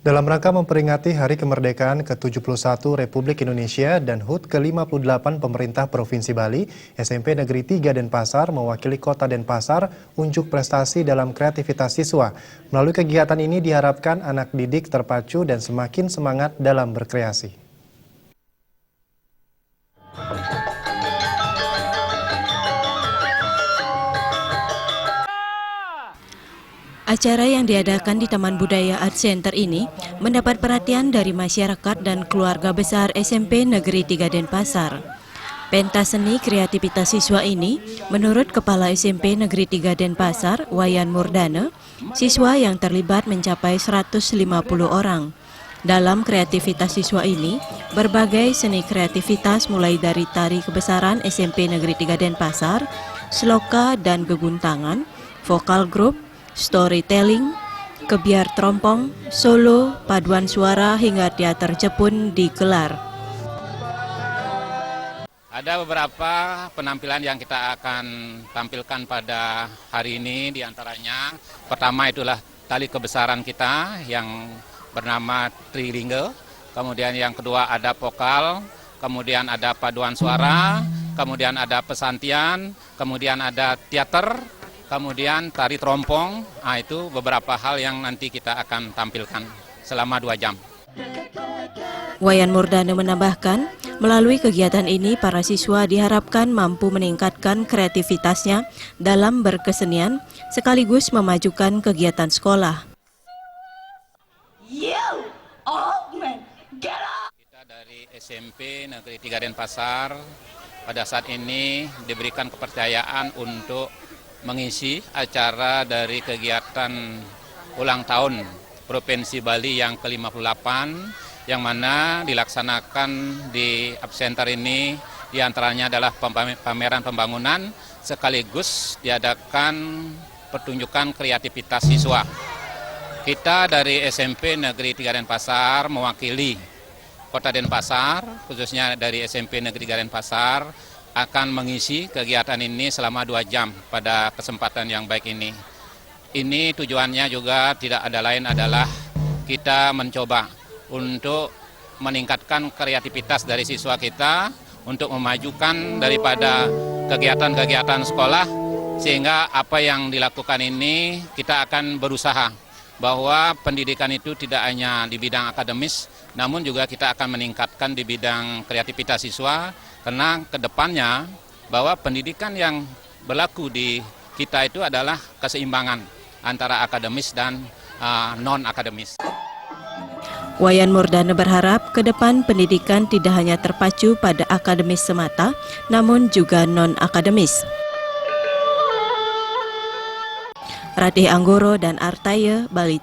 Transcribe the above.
Dalam rangka memperingati Hari Kemerdekaan ke-71 Republik Indonesia dan HUT ke-58 Pemerintah Provinsi Bali, SMP Negeri 3 Denpasar mewakili Kota Denpasar unjuk prestasi dalam kreativitas siswa. Melalui kegiatan ini diharapkan anak didik terpacu dan semakin semangat dalam berkreasi. Acara yang diadakan di Taman Budaya Art Center ini mendapat perhatian dari masyarakat dan keluarga besar SMP Negeri 3 Denpasar. Pentas seni kreativitas siswa ini, menurut Kepala SMP Negeri 3 Denpasar, Wayan Murdana, siswa yang terlibat mencapai 150 orang. Dalam kreativitas siswa ini, berbagai seni kreativitas mulai dari tari kebesaran SMP Negeri 3 Denpasar, sloka dan geguntangan, vokal grup, storytelling, kebiar trompong, solo, paduan suara hingga teater Jepun digelar. Ada beberapa penampilan yang kita akan tampilkan pada hari ini, diantaranya pertama itulah tali kebesaran kita yang bernama Trilingga, kemudian yang kedua ada vokal, kemudian ada paduan suara, kemudian ada pesantian, kemudian ada teater, kemudian tari trompong. Nah, itu beberapa hal yang nanti kita akan tampilkan selama 2 jam. Wayan Murdana menambahkan, melalui kegiatan ini para siswa diharapkan mampu meningkatkan kreativitasnya dalam berkesenian sekaligus memajukan kegiatan sekolah. Kita dari SMP Negeri 3 Denpasar pada saat ini diberikan kepercayaan untuk mengisi acara dari kegiatan ulang tahun Provinsi Bali yang ke-58 yang mana dilaksanakan di Art Center ini, diantaranya adalah pameran pembangunan sekaligus diadakan pertunjukan kreativitas siswa. Kita dari SMP Negeri 3 Denpasar mewakili Kota Denpasar, khususnya dari SMP Negeri 3 Denpasar, akan mengisi kegiatan ini selama 2 jam pada kesempatan yang baik ini. Ini tujuannya juga tidak ada lain adalah kita mencoba untuk meningkatkan kreativitas dari siswa kita untuk memajukan daripada kegiatan-kegiatan sekolah, sehingga apa yang dilakukan ini kita akan berusaha bahwa pendidikan itu tidak hanya di bidang akademis, namun juga kita akan meningkatkan di bidang kreativitas siswa, karena kedepannya bahwa pendidikan yang berlaku di kita itu adalah keseimbangan antara akademis dan non-akademis. Wayan Murdana berharap ke depan pendidikan tidak hanya terpacu pada akademis semata, namun juga non-akademis. Radih Anggoro dan Artaya, Bali.